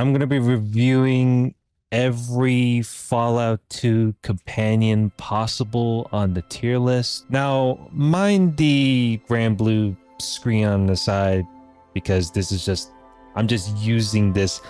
I'm going to be reviewing every Fallout 2 companion possible on the tier list. Now, mind the grand blue screen on the side because this is just, I'm just using this,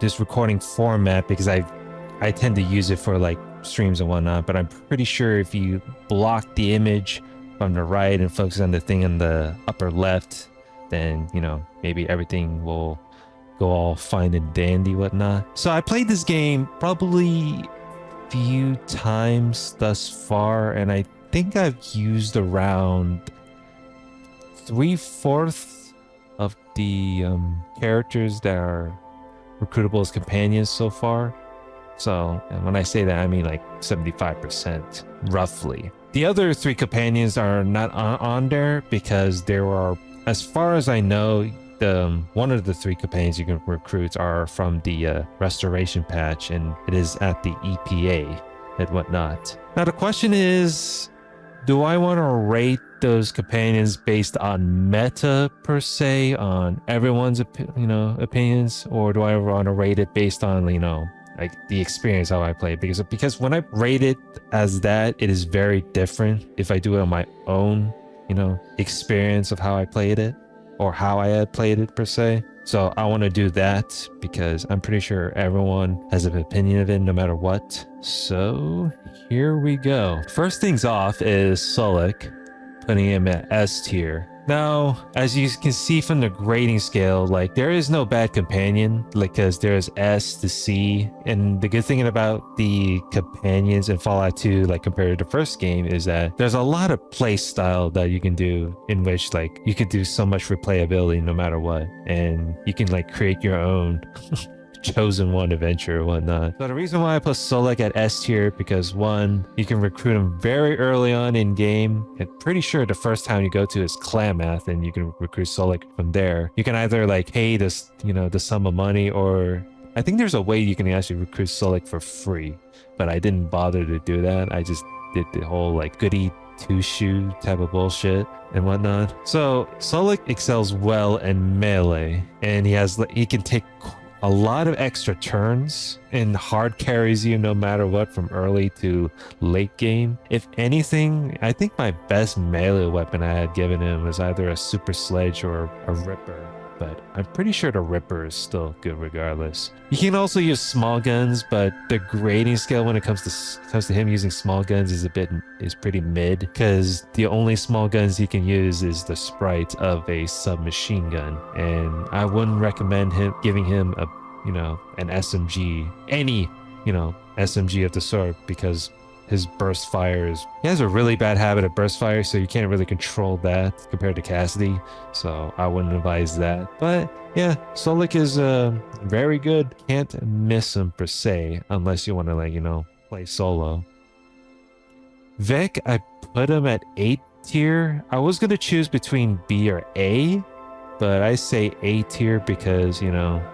this recording format because I tend to use it for like streams and whatnot, but I'm pretty sure if you block the image from the right and focus on the thing in the upper left, then, maybe everything will go all fine and dandy, whatnot. So I played this game probably a few times thus far, and I think I've used around 3/4 of the characters that are recruitable as companions so far. So, and when I say that, I mean like 75% roughly. The other 3 companions are not on there because there are, as far as I know, one of the 3 companions you can recruit are from the restoration patch, and it is at the EPA and whatnot. Now the question is, do I want to rate those companions based on meta per se, on everyone's opinions, or do I want to rate it based on like the experience how I play? Because when I rate it as that, it is very different if I do it on my own experience of how I played it, or how I had played it per se. So I want to do that because I'm pretty sure everyone has an opinion of it no matter what. So here we go. First things off is Sulik, putting him at S tier. Now, as you can see from the grading scale, like there is no bad companion, like because there's S to C. And the good thing about the companions in Fallout 2, like compared to the first game, is that there's a lot of play style that you can do in which like you could do so much replayability no matter what. And you can like create your own chosen one adventure or whatnot. So the reason why I put Sulik at S tier, because one, you can recruit him very early on in game. I'm pretty sure the first town you go to is Klamath, and you can recruit Sulik from there. You can either like pay this, the sum of money, or I think there's a way you can actually recruit Sulik for free, but I didn't bother to do that. I just did the whole like goody two-shoe type of bullshit and whatnot. So Sulik excels well in melee, and he can take a lot of extra turns and hard carries you no matter what from early to late game. If anything, I think my best melee weapon I had given him was either a super sledge or a ripper, but I'm pretty sure the ripper is still good regardless. You can also use small guns, but the grading scale when it comes to him using small guns is pretty mid, because the only small guns he can use is the sprite of a submachine gun, and I wouldn't recommend giving him a an SMG, any SMG of the sort, because his burst fire he has a really bad habit of burst fire, so you can't really control that compared to Cassidy, so I wouldn't advise that. But yeah, Sulik is very good. Can't miss him per se unless you want to play solo. Vec, I put him at 8 tier. I was going to choose between B or A, but I say A tier because you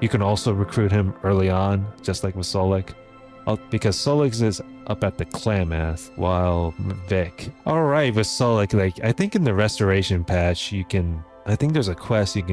can also recruit him early on, just like with Sulik. Because Sulik is up at the Klamath, while Vic. Alright, with Sulik, like, I think in the restoration patch, I think there's a quest you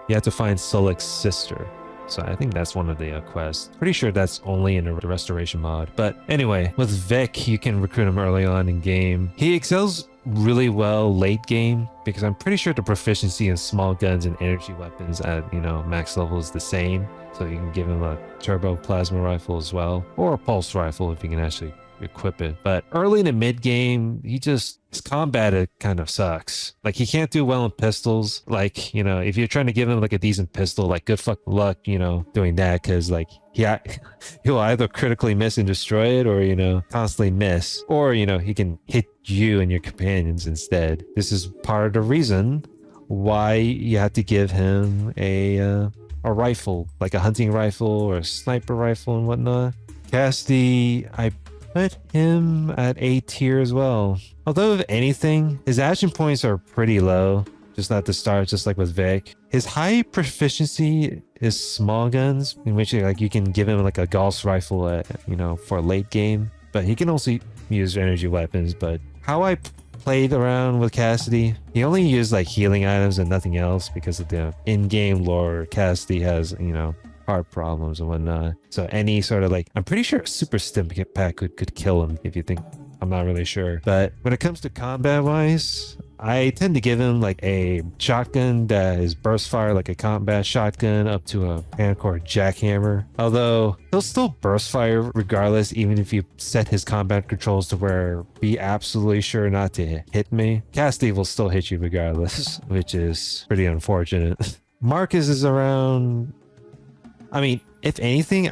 have to find Sulik's sister. So I think that's one of the quests. Pretty sure that's only in the restoration mod. But anyway, with Vic, you can recruit him early on in game. He excels really well late game, because I'm pretty sure the proficiency in small guns and energy weapons at max level is the same, so you can give him a turbo plasma rifle as well, or a pulse rifle if you can actually equip it. But early in the mid game, his combat, it kind of sucks. Like, he can't do well in pistols. Like, if you're trying to give him like a decent pistol, like, good fucking luck doing that, because like he'll either critically miss and destroy it, or constantly miss, or he can hit you and your companions instead. This is part of the reason why you have to give him a rifle, like a hunting rifle or a sniper rifle and whatnot. Cassidy, I put him at A tier as well. Although, if anything, his action points are pretty low, just at the start, just like with Vic. His high proficiency is small guns, in which like you can give him like a Gauss rifle at, for late game, but he can also use energy weapons. But how I played around with Cassidy, he only used like healing items and nothing else, because of the in-game lore. Cassidy has, heart problems and whatnot. So any sort of like, I'm pretty sure a super stim pack could kill him if you think, I'm not really sure. But when it comes to combat wise, I tend to give him like a shotgun that is burst fire, like a combat shotgun, up to a Pancore jackhammer. Although he'll still burst fire regardless, even if you set his combat controls to where be absolutely sure not to hit me. Cassidy will still hit you regardless, which is pretty unfortunate. Marcus is around. I mean, if anything,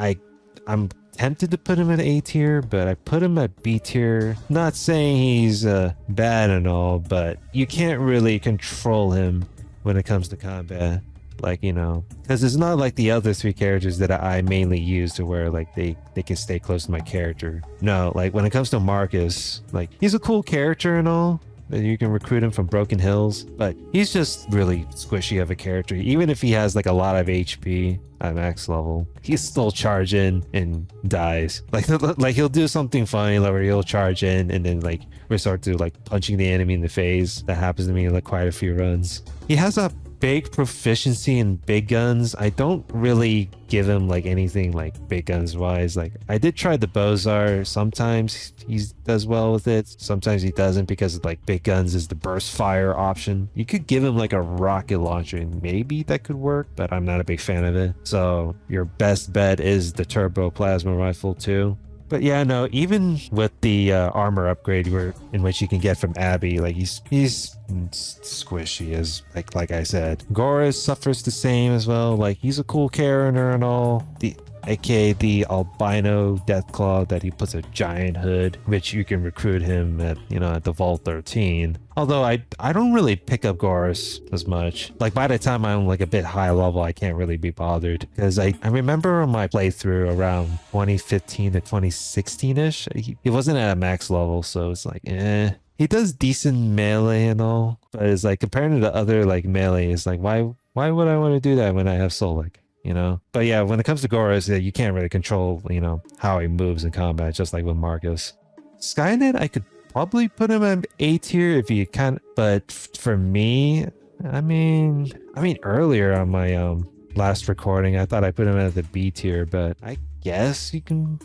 I'm tempted to put him at A tier, but I put him at B tier. Not saying he's bad and all, but you can't really control him when it comes to combat. Like, you know, because it's not like the other 3 characters that I mainly use to where like they can stay close to my character. No, like when it comes to Marcus, like he's a cool character and all, that you can recruit him from Broken Hills, but he's just really squishy of a character. Even if he has like a lot of HP at max level, he's still charge in and dies. Like he'll do something funny, like where he'll charge in and then like resort to like punching the enemy in the face. That happens to me in like quite a few runs. He has a big proficiency in big guns. I don't really give him like anything like big guns wise. Like I did try the Bozar. Sometimes he does well with it, sometimes he doesn't, because like big guns is the burst fire option. You could give him like a rocket launcher and maybe that could work, but I'm not a big fan of it. So your best bet is the turbo plasma rifle too. But yeah, no, even with the armor upgrade in which you can get from Abby, like he's squishy as like I said. Goris suffers the same as well. Like he's a cool character and all. aka the albino Deathclaw that he puts a giant hood, which you can recruit him at, you know, at the Vault 13. Although I don't really pick up Goris as much. Like by the time I'm like a bit high level, I can't really be bothered, because I remember on my playthrough around 2015 to 2016ish, he wasn't at a max level, so it's like he does decent melee and all, but it's like comparing to the other like melee, it's like why would I want to do that when I have Solik? You know? But yeah, when it comes to Goris, you can't really control, you know, how he moves in combat, just like with Marcus. Skynet, I could probably put him at A tier if you can, but for me, I mean earlier on my last recording, I thought I put him at the B tier, but I guess you can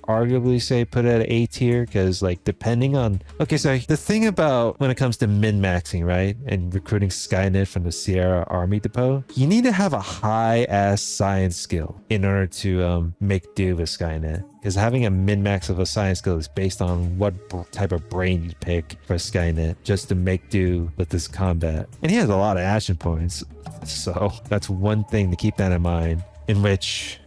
arguably say put it at A tier, because like depending on, okay, so the thing about when it comes to min-maxing, right, and recruiting Skynet from the Sierra Army Depot, you need to have a high ass science skill in order to make do with Skynet, because having a min-max of a science skill is based on what type of brain you pick for Skynet just to make do with this combat. And he has a lot of action points, so that's one thing to keep that in mind, in which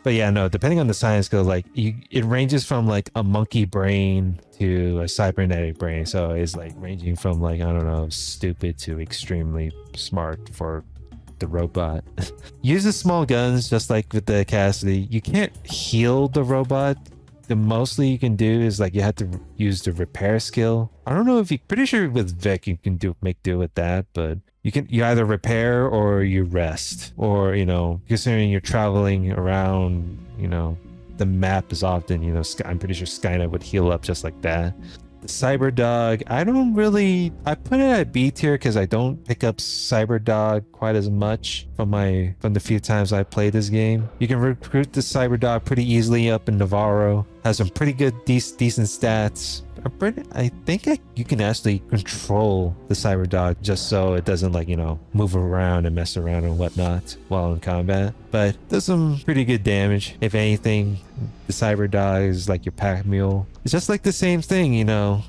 but yeah, no, depending on the science skill, like it ranges from like a monkey brain to a cybernetic brain. So it's like ranging from like, I don't know, stupid to extremely smart for the robot. Use the small guns just like with the Cassidy. You can't heal the robot. The mostly you can do is like you have to use the repair skill. I don't know if pretty sure with Vic you can make do with that, but you either repair or you rest, or, you know, considering you're traveling around, you know, the map is often, you know, I'm pretty sure Skynet would heal up just like that. The Cyberdog, I put it at B tier because I don't pick up Cyberdog quite as much from the few times I played this game. You can recruit the Cyberdog pretty easily up in Navarro. Has some pretty good, decent stats. I think you can actually control the Cyberdog just so it doesn't, like, you know, move around and mess around and whatnot while in combat. But does some pretty good damage. If anything, the Cyberdog is like your pack mule. It's just like the same thing, you know,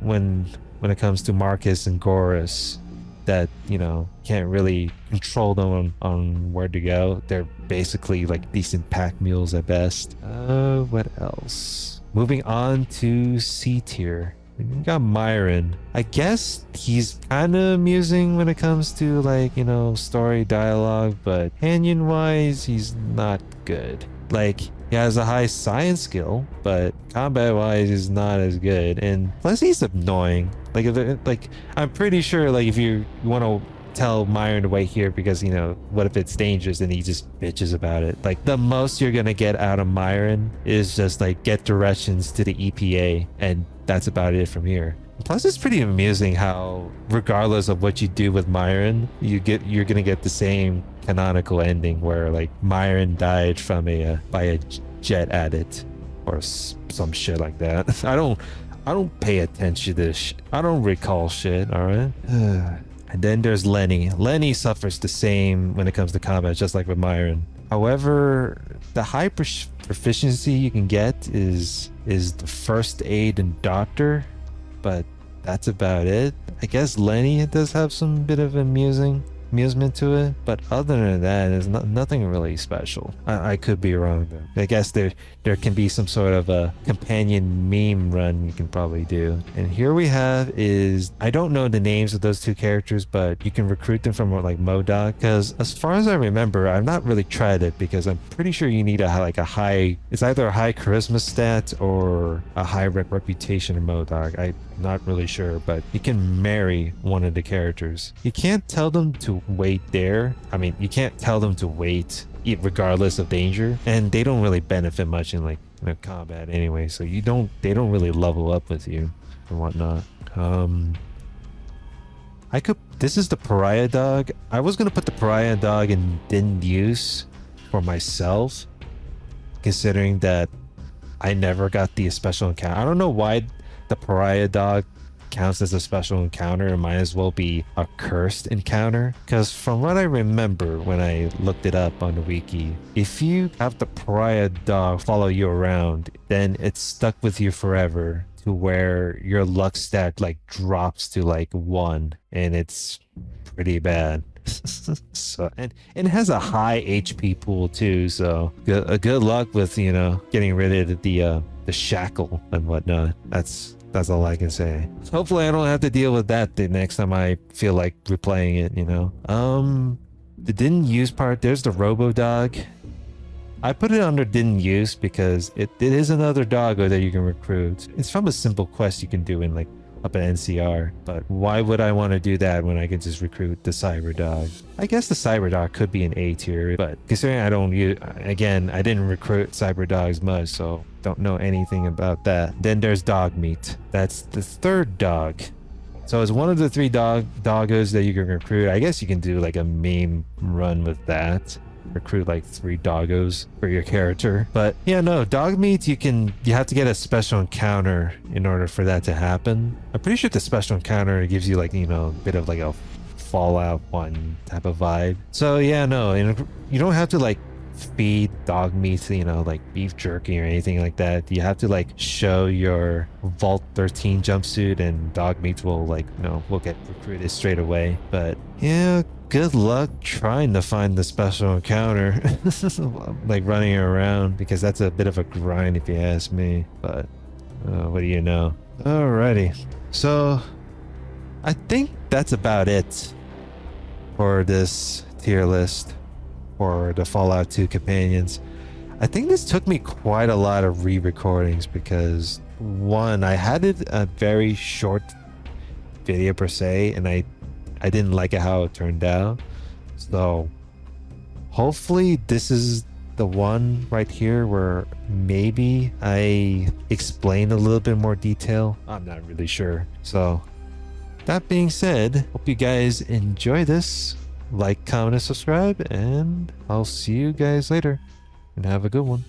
when it comes to Marcus and Goris, that, you know, can't really control them on where to go. They're basically like decent pack mules at best. What else? Moving on to C tier. We got Myron. I guess he's kind of amusing when it comes to, like, you know, story dialogue, but companion wise, he's not good. Like, he has a high science skill, but combat wise, he's not as good. And plus, he's annoying. Like, I'm pretty sure, like, if you want to tell Myron to wait here because, you know, what if it's dangerous, and he just bitches about it. Like, the most you're gonna get out of Myron is just like get directions to the EPA, and that's about it from here. Plus, it's pretty amusing how regardless of what you do with Myron, you're gonna get the same canonical ending where like Myron died from a by a jet addict or some shit like that. I don't pay attention to this. I don't recall shit. All right. And then there's Lenny. Lenny suffers the same when it comes to combat, just like with Myron. However, the high proficiency you can get is the first aid and doctor, but that's about it. I guess Lenny does have some bit of amusement to it, but other than that, there's nothing really special. I could be wrong though. I guess there can be some sort of a companion meme run you can probably do. And here we have is, I don't know the names of those two characters, but you can recruit them from like MODOK, because as far as I remember, I've not really tried it because I'm pretty sure you need a high, it's either a high charisma stat or a high reputation in MODOK. I'm not really sure, but you can marry one of the characters. You can't tell them to wait there. I mean, you can't tell them to wait regardless of danger, and they don't really benefit much in like combat anyway, so they don't really level up with you and whatnot. This is the pariah dog. I was gonna put the pariah dog in didn't use for myself, considering that I never got the special encounter. I don't know why the pariah dog counts as a special encounter. It might as well be a cursed encounter, because from what I remember when I looked it up on the wiki, if you have the pariah dog follow you around, then it's stuck with you forever, to where your luck stat like drops to like 1, and it's pretty bad. So and it has a high HP pool too, so good luck with getting rid of the shackle and whatnot. That's all I can say. Hopefully I don't have to deal with that the next time I feel like replaying it, The didn't use part, there's the Robo Dog. I put it under didn't use because it is another doggo that you can recruit. It's from a simple quest you can do in like up at NCR, but why would I want to do that when I can just recruit the Cyber Dog? I guess the Cyber Dog could be an A tier, but considering I don't use, again, I didn't recruit Cyber Dogs much, so don't know anything about that. Then there's Dog Meat. That's the third dog. So it's one of the 3 doggos that you can recruit. I guess you can do like a meme run with that. Recruit like 3 doggos for your character. But yeah, no, dog meat, you have to get a special encounter in order for that to happen. I'm pretty sure the special encounter gives you like, a bit of like a Fallout 1 type of vibe. So yeah, no, you don't have to like feed dog meat, like beef jerky or anything like that. You have to like show your Vault 13 jumpsuit, and dog meat will like, will get recruited straight away. But yeah, good luck trying to find the special encounter. Like running around, because that's a bit of a grind if you ask me. But what do you know? Alrighty, so I think that's about it for this tier list for the Fallout 2 companions. I think this took me quite a lot of re-recordings because, one, I had it a very short video per se, and I didn't like it how it turned out. So hopefully this is the one right here where maybe I explain a little bit more detail. I'm not really sure. So that being said, hope you guys enjoy this. Like, comment, and subscribe, and I'll see you guys later, and have a good one.